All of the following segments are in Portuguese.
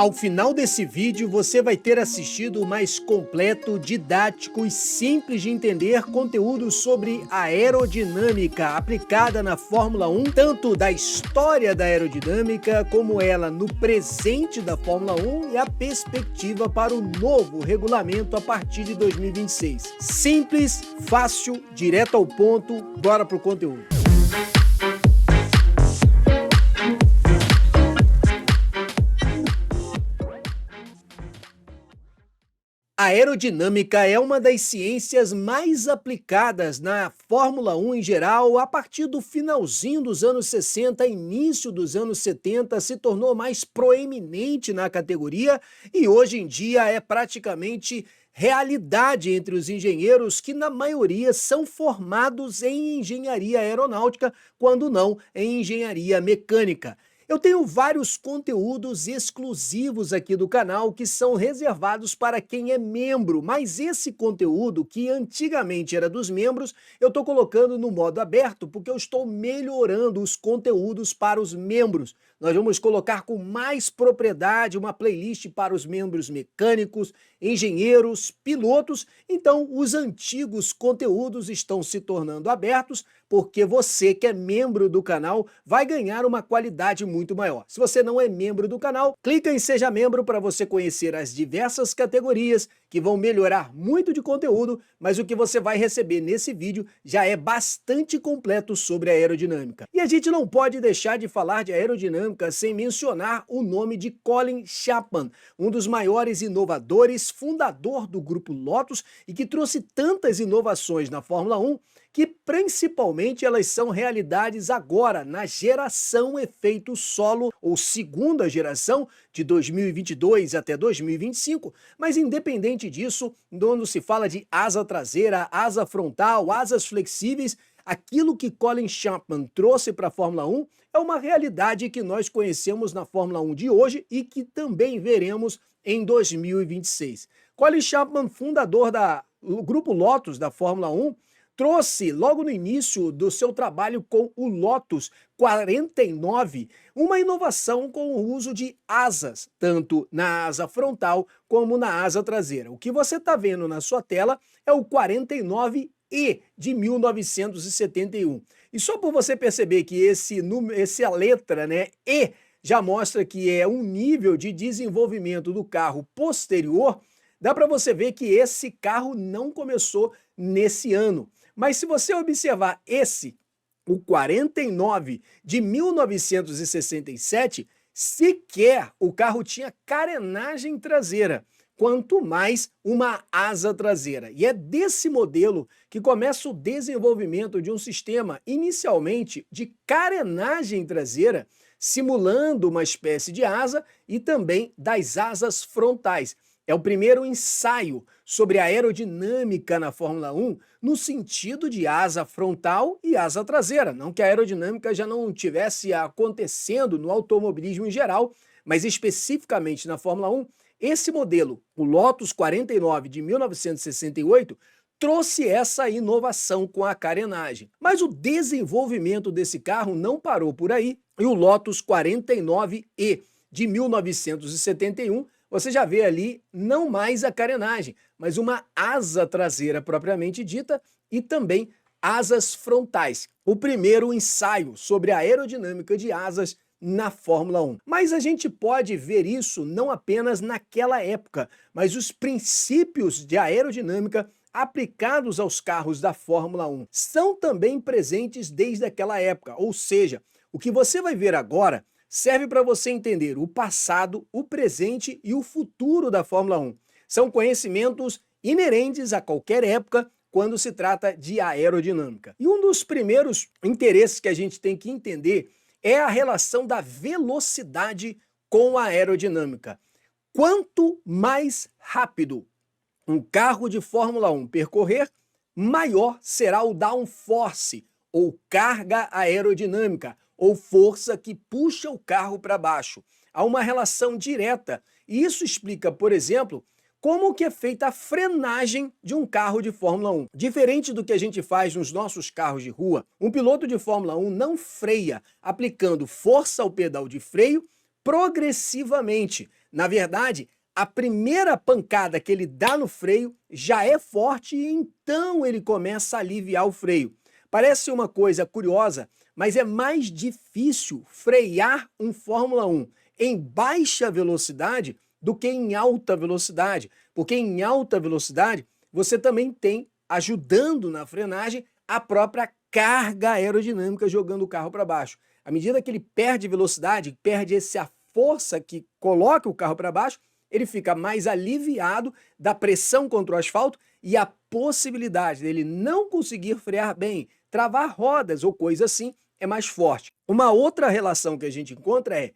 Ao final desse vídeo, você vai ter assistido o mais completo, didático e simples de entender conteúdo sobre aerodinâmica aplicada na Fórmula 1, tanto da história da aerodinâmica, como ela no presente da Fórmula 1 e a perspectiva para o novo regulamento a partir de 2026. Simples, fácil, direto ao ponto, bora pro conteúdo. A aerodinâmica é uma das ciências mais aplicadas na Fórmula 1 em geral. A partir do finalzinho dos anos 60, início dos anos 70, se tornou mais proeminente na categoria e hoje em dia é praticamente realidade entre os engenheiros que na maioria são formados em engenharia aeronáutica, quando não em engenharia mecânica. Eu tenho vários conteúdos exclusivos aqui do canal que são reservados para quem é membro, mas esse conteúdo, que antigamente era dos membros, eu estou colocando no modo aberto porque eu estou melhorando os conteúdos para os membros. Nós vamos colocar com mais propriedade uma playlist para os membros mecânicos, engenheiros, pilotos. Então, os antigos conteúdos estão se tornando abertos porque você que é membro do canal vai ganhar uma qualidade muito maior. Se você não é membro do canal, clica em Seja Membro para você conhecer as diversas categorias que vão melhorar muito de conteúdo, mas o que você vai receber nesse vídeo já é bastante completo sobre a aerodinâmica. E a gente não pode deixar de falar de aerodinâmica sem mencionar o nome de Colin Chapman, um dos maiores inovadores, fundador do Grupo Lotus e que trouxe tantas inovações na Fórmula 1 que principalmente elas são realidades agora na geração efeito solo ou segunda geração de 2022 até 2025, mas independente disso, quando se fala de asa traseira, asa frontal, asas flexíveis, aquilo que Colin Chapman trouxe para a Fórmula 1 é uma realidade que nós conhecemos na Fórmula 1 de hoje e que também veremos em 2026. Colin Chapman, fundador do Grupo Lotus da Fórmula 1, trouxe, logo no início do seu trabalho com o Lotus 49, uma inovação com o uso de asas, tanto na asa frontal como na asa traseira. O que você está vendo na sua tela é o 49E de 1971. E só por você perceber que essa letra, né, E, já mostra que é um nível de desenvolvimento do carro posterior, dá para você ver que esse carro não começou nesse ano. Mas se você observar o 49 de 1967, sequer o carro tinha carenagem traseira, quanto mais uma asa traseira. E é desse modelo que começa o desenvolvimento de um sistema, inicialmente de carenagem traseira, simulando uma espécie de asa e também das asas frontais. É o primeiro ensaio sobre a aerodinâmica na Fórmula 1 no sentido de asa frontal e asa traseira. Não que a aerodinâmica já não tivesse acontecendo no automobilismo em geral, mas especificamente na Fórmula 1, esse modelo, o Lotus 49 de 1968, trouxe essa inovação com a carenagem. Mas o desenvolvimento desse carro não parou por aí e o Lotus 49E de 1971 você já vê ali não mais a carenagem, mas uma asa traseira propriamente dita e também asas frontais. O primeiro ensaio sobre a aerodinâmica de asas na Fórmula 1. Mas a gente pode ver isso não apenas naquela época, mas os princípios de aerodinâmica aplicados aos carros da Fórmula 1 são também presentes desde aquela época. Ou seja, o que você vai ver agora serve para você entender o passado, o presente e o futuro da Fórmula 1. São conhecimentos inerentes a qualquer época quando se trata de aerodinâmica. E um dos primeiros interesses que a gente tem que entender é a relação da velocidade com a aerodinâmica. Quanto mais rápido um carro de Fórmula 1 percorrer, maior será o downforce, ou carga aerodinâmica, ou força que puxa o carro para baixo. Há uma relação direta, e isso explica, por exemplo, como que é feita a frenagem de um carro de Fórmula 1. Diferente do que a gente faz nos nossos carros de rua, um piloto de Fórmula 1 não freia aplicando força ao pedal de freio progressivamente. Na verdade, a primeira pancada que ele dá no freio já é forte e então ele começa a aliviar o freio. Parece uma coisa curiosa, mas é mais difícil frear um Fórmula 1 em baixa velocidade do que em alta velocidade, porque em alta velocidade você também tem, ajudando na frenagem, a própria carga aerodinâmica jogando o carro para baixo. À medida que ele perde velocidade, perde essa força que coloca o carro para baixo, ele fica mais aliviado da pressão contra o asfalto e a possibilidade dele não conseguir frear bem, travar rodas ou coisa assim, é mais forte. Uma outra relação que a gente encontra é: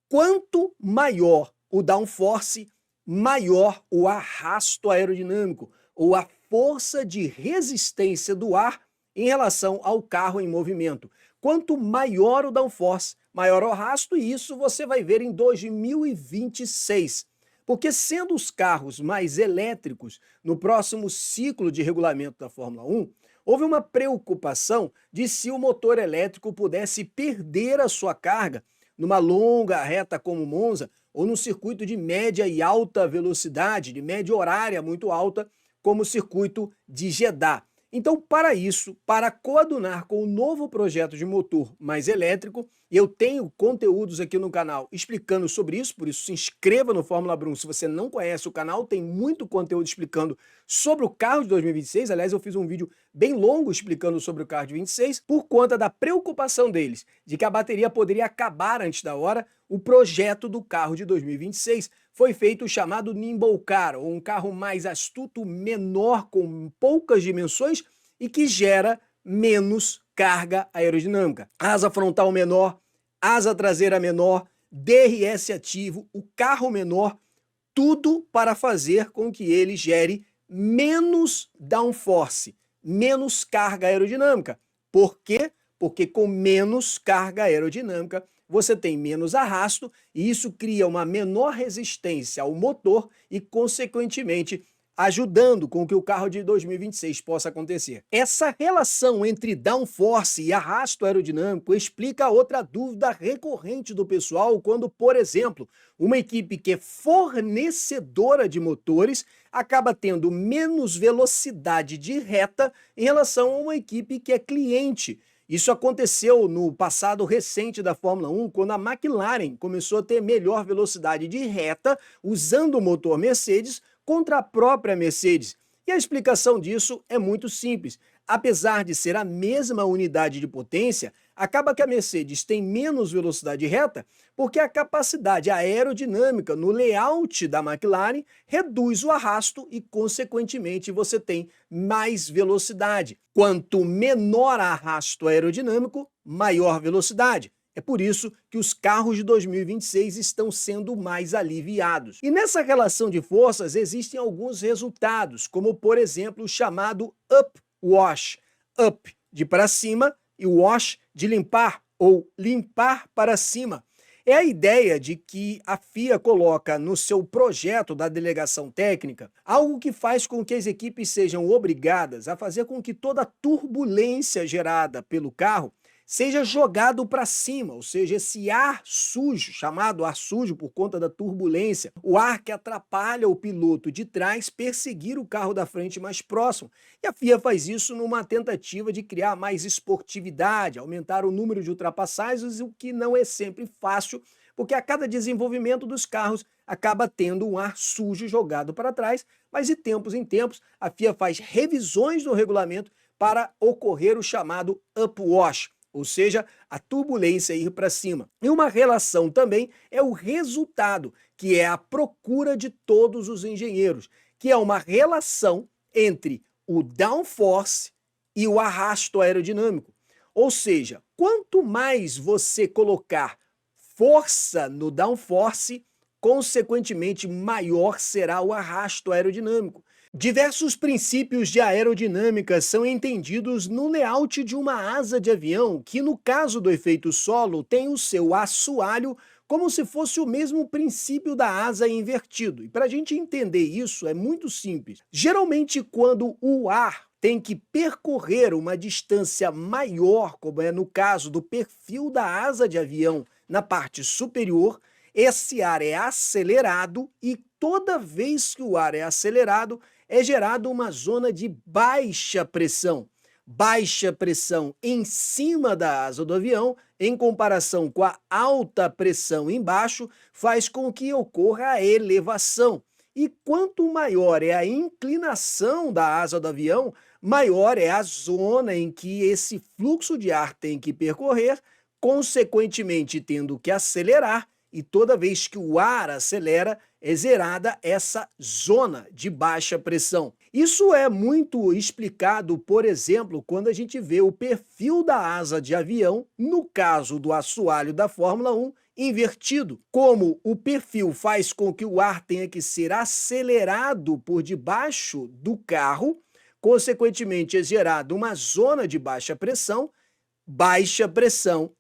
quanto maior o downforce, maior o arrasto aerodinâmico, ou a força de resistência do ar em relação ao carro em movimento. Quanto maior o downforce, maior o arrasto, e isso você vai ver em 2026. Porque sendo os carros mais elétricos no próximo ciclo de regulamento da Fórmula 1, houve uma preocupação de se o motor elétrico pudesse perder a sua carga numa longa reta como Monza ou num circuito de média e alta velocidade, de média horária muito alta, como o circuito de Jeddah. Então, para isso, para coadunar com o novo projeto de motor mais elétrico, eu tenho conteúdos aqui no canal explicando sobre isso, por isso se inscreva no Fórmula Brum se você não conhece o canal, tem muito conteúdo explicando sobre o carro de 2026, aliás eu fiz um vídeo bem longo explicando sobre o carro de 26, por conta da preocupação deles, de que a bateria poderia acabar antes da hora. O projeto do carro de 2026 foi feito o chamado Nimble Car, ou um carro mais astuto, menor, com poucas dimensões e que gera menos carga aerodinâmica. Asa frontal menor, asa traseira menor, DRS ativo, o carro menor, tudo para fazer com que ele gere menos downforce, menos carga aerodinâmica. Por quê? Porque com menos carga aerodinâmica você tem menos arrasto e isso cria uma menor resistência ao motor e, consequentemente, ajudando com que o carro de 2026 possa acontecer. Essa relação entre downforce e arrasto aerodinâmico explica outra dúvida recorrente do pessoal quando, por exemplo, uma equipe que é fornecedora de motores acaba tendo menos velocidade de reta em relação a uma equipe que é cliente. Isso aconteceu no passado recente da Fórmula 1, quando a McLaren começou a ter melhor velocidade de reta usando o motor Mercedes contra a própria Mercedes. E a explicação disso é muito simples. Apesar de ser a mesma unidade de potência, acaba que a Mercedes tem menos velocidade reta porque a capacidade aerodinâmica no layout da McLaren reduz o arrasto e, consequentemente, você tem mais velocidade. Quanto menor arrasto aerodinâmico, maior velocidade. É por isso que os carros de 2026 estão sendo mais aliviados. E nessa relação de forças existem alguns resultados, como por exemplo o chamado up wash. Up de para cima e wash de limpar ou limpar para cima. É a ideia de que a FIA coloca no seu projeto da delegação técnica algo que faz com que as equipes sejam obrigadas a fazer com que toda a turbulência gerada pelo carro seja jogado para cima, ou seja, esse ar sujo, chamado ar sujo por conta da turbulência, o ar que atrapalha o piloto de trás perseguir o carro da frente mais próximo. E a FIA faz isso numa tentativa de criar mais esportividade, aumentar o número de ultrapassagens, o que não é sempre fácil, porque a cada desenvolvimento dos carros acaba tendo um ar sujo jogado para trás, mas de tempos em tempos a FIA faz revisões no regulamento para ocorrer o chamado upwash, ou seja, a turbulência ir para cima. E uma relação também é o resultado, que é a procura de todos os engenheiros, que é uma relação entre o downforce e o arrasto aerodinâmico. Ou seja, quanto mais você colocar força no downforce, consequentemente maior será o arrasto aerodinâmico. Diversos princípios de aerodinâmica são entendidos no layout de uma asa de avião, que no caso do efeito solo tem o seu assoalho como se fosse o mesmo princípio da asa invertido. E para a gente entender isso é muito simples. Geralmente quando o ar tem que percorrer uma distância maior, como é no caso do perfil da asa de avião na parte superior, Esse ar é acelerado e toda vez que o ar é acelerado, é gerada uma zona de baixa pressão. Baixa pressão em cima da asa do avião, em comparação com a alta pressão embaixo, faz com que ocorra a elevação. E quanto maior é a inclinação da asa do avião, maior é a zona em que esse fluxo de ar tem que percorrer, consequentemente tendo que acelerar, e toda vez que o ar acelera, é gerada essa zona de baixa pressão. Isso é muito explicado, por exemplo, quando a gente vê o perfil da asa de avião, no caso do assoalho da Fórmula 1, invertido. Como o perfil faz com que o ar tenha que ser acelerado por debaixo do carro, consequentemente é gerada uma zona de baixa pressão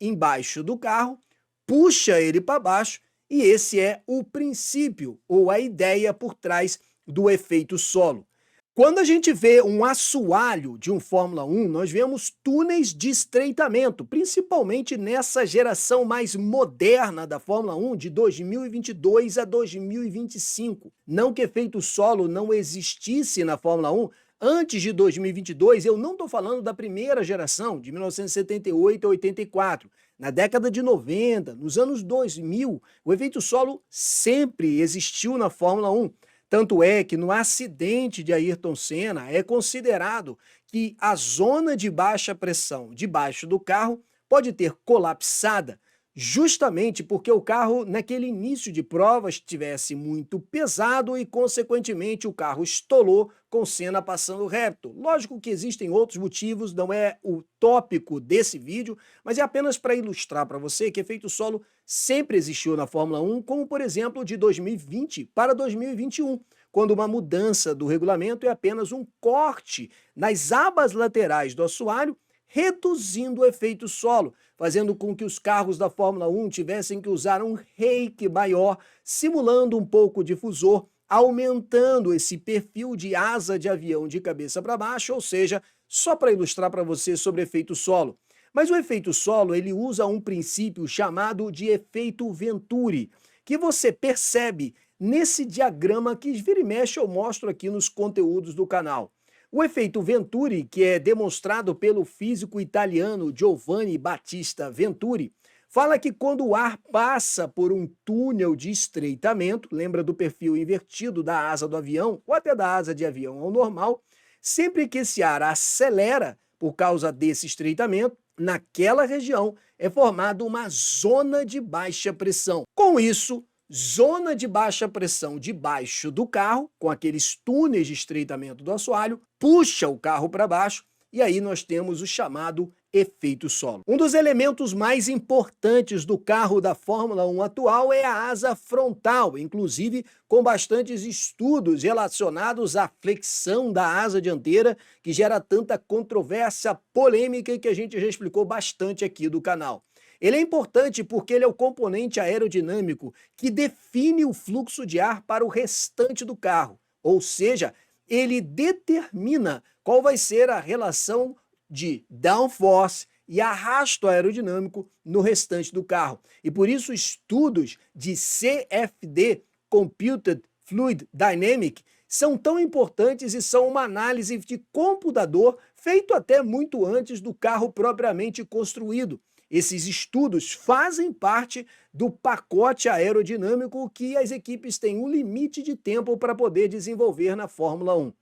embaixo do carro, puxa ele para baixo, e esse é o princípio ou a ideia por trás do efeito solo. Quando a gente vê um assoalho de um Fórmula 1, nós vemos túneis de estreitamento, principalmente nessa geração mais moderna da Fórmula 1, de 2022 a 2025. Não que efeito solo não existisse na Fórmula 1, antes de 2022, eu não estou falando da primeira geração, de 1978 a 84. Na década de 90, nos anos 2000, o efeito solo sempre existiu na Fórmula 1. Tanto é que no acidente de Ayrton Senna é considerado que a zona de baixa pressão debaixo do carro pode ter colapsada, justamente porque o carro, naquele início de prova, estivesse muito pesado e, consequentemente, o carro estolou com Senna passando reto. Lógico que existem outros motivos, não é o tópico desse vídeo, mas é apenas para ilustrar para você que efeito solo sempre existiu na Fórmula 1, como, por exemplo, de 2020 para 2021, quando uma mudança do regulamento é apenas um corte nas abas laterais do assoalho, reduzindo o efeito solo, fazendo com que os carros da Fórmula 1 tivessem que usar um rake maior, simulando um pouco o difusor, aumentando esse perfil de asa de avião de cabeça para baixo, ou seja, só para ilustrar para você sobre efeito solo. Mas o efeito solo, ele usa um princípio chamado de efeito Venturi, que você percebe nesse diagrama que vira e mexe eu mostro aqui nos conteúdos do canal. O efeito Venturi, que é demonstrado pelo físico italiano Giovanni Battista Venturi, fala que quando o ar passa por um túnel de estreitamento, lembra do perfil invertido da asa do avião, ou até da asa de avião ao normal, sempre que esse ar acelera por causa desse estreitamento, naquela região é formada uma zona de baixa pressão. Com isso, zona de baixa pressão debaixo do carro, com aqueles túneis de estreitamento do assoalho, puxa o carro para baixo e aí nós temos o chamado efeito solo. Um dos elementos mais importantes do carro da Fórmula 1 atual é a asa frontal, inclusive com bastantes estudos relacionados à flexão da asa dianteira, que gera tanta controvérsia, polêmica e que a gente já explicou bastante aqui do canal. Ele é importante porque ele é o componente aerodinâmico que define o fluxo de ar para o restante do carro, ou seja, ele determina qual vai ser a relação de downforce e arrasto aerodinâmico no restante do carro. E por isso estudos de CFD, Computed Fluid Dynamics, são tão importantes e são uma análise de computador feito até muito antes do carro propriamente construído. Esses estudos fazem parte do pacote aerodinâmico que as equipes têm um limite de tempo para poder desenvolver na Fórmula 1.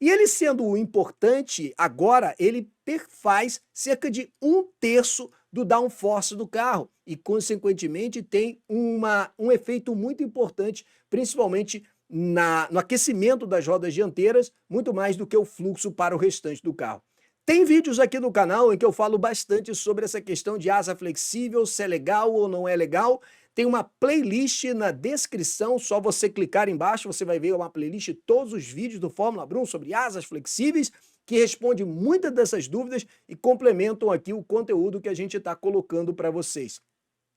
E ele sendo importante, agora ele faz cerca de 1/3 do downforce do carro e, consequentemente, tem um efeito muito importante, principalmente no aquecimento das rodas dianteiras, muito mais do que o fluxo para o restante do carro. Tem vídeos aqui no canal em que eu falo bastante sobre essa questão de asa flexível, se é legal ou não é legal. Tem uma playlist na descrição, só você clicar embaixo, você vai ver uma playlist de todos os vídeos do Fórmula Brum sobre asas flexíveis, que responde muitas dessas dúvidas e complementam aqui o conteúdo que a gente está colocando para vocês.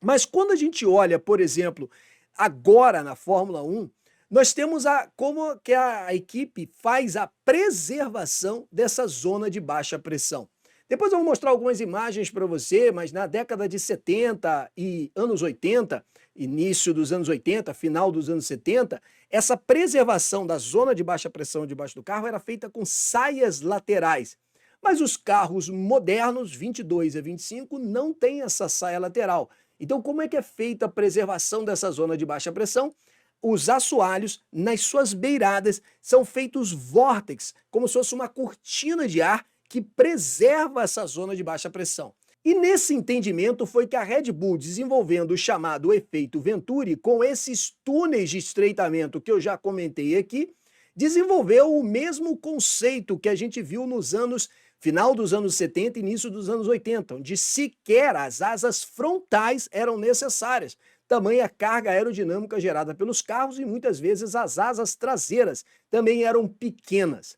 Mas quando a gente olha, por exemplo, agora na Fórmula 1, nós temos como que a equipe faz a preservação dessa zona de baixa pressão. Depois eu vou mostrar algumas imagens para você, mas na década de 70 e anos 80, início dos anos 80, final dos anos 70, essa preservação da zona de baixa pressão debaixo do carro era feita com saias laterais. Mas os carros modernos, 22 a 25, não têm essa saia lateral. Então, como é que é feita a preservação dessa zona de baixa pressão? Os assoalhos, nas suas beiradas, são feitos vórtex, como se fosse uma cortina de ar que preserva essa zona de baixa pressão. E nesse entendimento foi que a Red Bull, desenvolvendo o chamado efeito Venturi, com esses túneis de estreitamento que eu já comentei aqui, desenvolveu o mesmo conceito que a gente viu nos anos final dos anos 70 e início dos anos 80, onde sequer as asas frontais eram necessárias, tamanha carga aerodinâmica gerada pelos carros, e muitas vezes as asas traseiras também eram pequenas.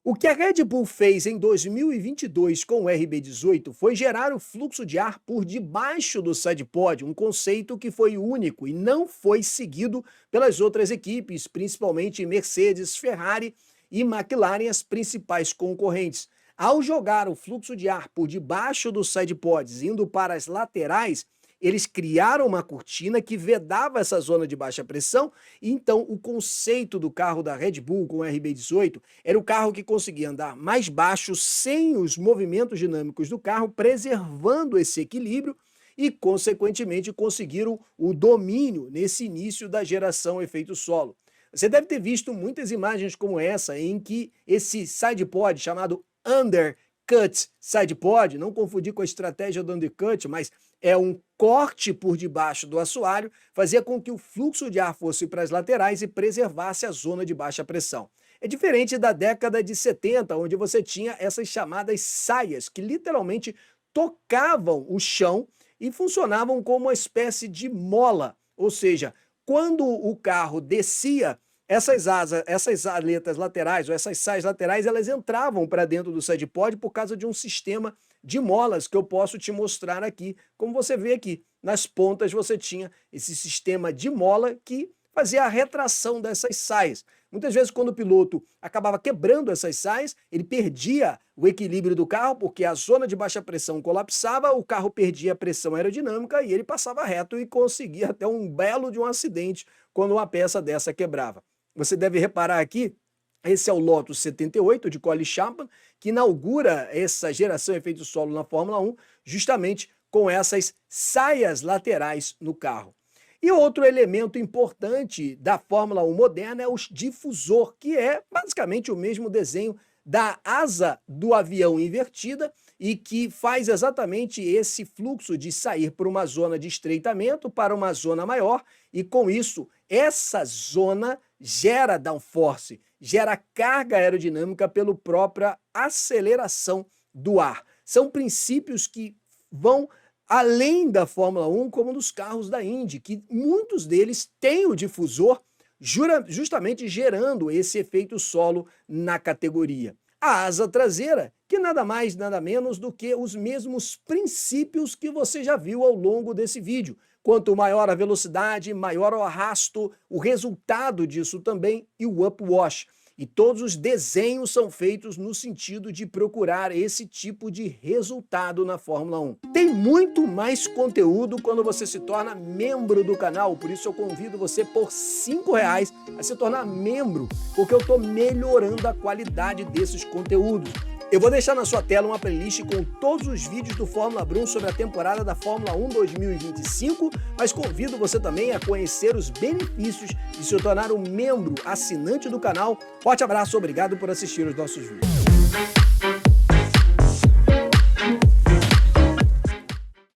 O que a Red Bull fez em 2022 com o RB18 foi gerar o fluxo de ar por debaixo do sidepod, um conceito que foi único e não foi seguido pelas outras equipes, principalmente Mercedes, Ferrari e McLaren, as principais concorrentes. Ao jogar o fluxo de ar por debaixo dos sidepods, indo para as laterais, eles criaram uma cortina que vedava essa zona de baixa pressão, e então o conceito do carro da Red Bull com o RB18 era o carro que conseguia andar mais baixo sem os movimentos dinâmicos do carro, preservando esse equilíbrio e, consequentemente, conseguiram o domínio nesse início da geração efeito solo. Você deve ter visto muitas imagens como essa, em que esse sidepod chamado undercut sidepod, não confundir com a estratégia do undercut, mas é um corte por debaixo do assoalho, fazia com que o fluxo de ar fosse para as laterais e preservasse a zona de baixa pressão. É diferente da década de 70, onde você tinha essas chamadas saias, que literalmente tocavam o chão e funcionavam como uma espécie de mola, ou seja, quando o carro descia, essas aletas laterais, ou essas saias laterais, elas entravam para dentro do sidepod por causa de um sistema de molas que eu posso te mostrar aqui. Como você vê aqui, nas pontas você tinha esse sistema de mola que fazia a retração dessas saias. Muitas vezes, quando o piloto acabava quebrando essas saias, ele perdia o equilíbrio do carro, porque a zona de baixa pressão colapsava, o carro perdia a pressão aerodinâmica e ele passava reto e conseguia até um belo de um acidente quando uma peça dessa quebrava. Você deve reparar aqui, esse é o Lotus 78 de Colin Chapman, que inaugura essa geração efeito solo na Fórmula 1, justamente com essas saias laterais no carro. E outro elemento importante da Fórmula 1 moderna é o difusor, que é basicamente o mesmo desenho da asa do avião invertida e que faz exatamente esse fluxo de sair por uma zona de estreitamento para uma zona maior, e com isso, essa zona gera downforce, gera carga aerodinâmica pela própria aceleração do ar. São princípios que vão além da Fórmula 1, como dos carros da Indy, que muitos deles têm o difusor justamente gerando esse efeito solo na categoria. A asa traseira, que nada mais, nada menos do que os mesmos princípios que você já viu ao longo desse vídeo. Quanto maior a velocidade, maior o arrasto, o resultado disso também e o upwash. E todos os desenhos são feitos no sentido de procurar esse tipo de resultado na Fórmula 1. Tem muito mais conteúdo quando você se torna membro do canal, por isso eu convido você por R$5 a se tornar membro, porque eu estou melhorando a qualidade desses conteúdos. Eu vou deixar na sua tela uma playlist com todos os vídeos do Fórmula Brum sobre a temporada da Fórmula 1 2025, mas convido você também a conhecer os benefícios de se tornar um membro assinante do canal. Forte abraço, obrigado por assistir os nossos vídeos.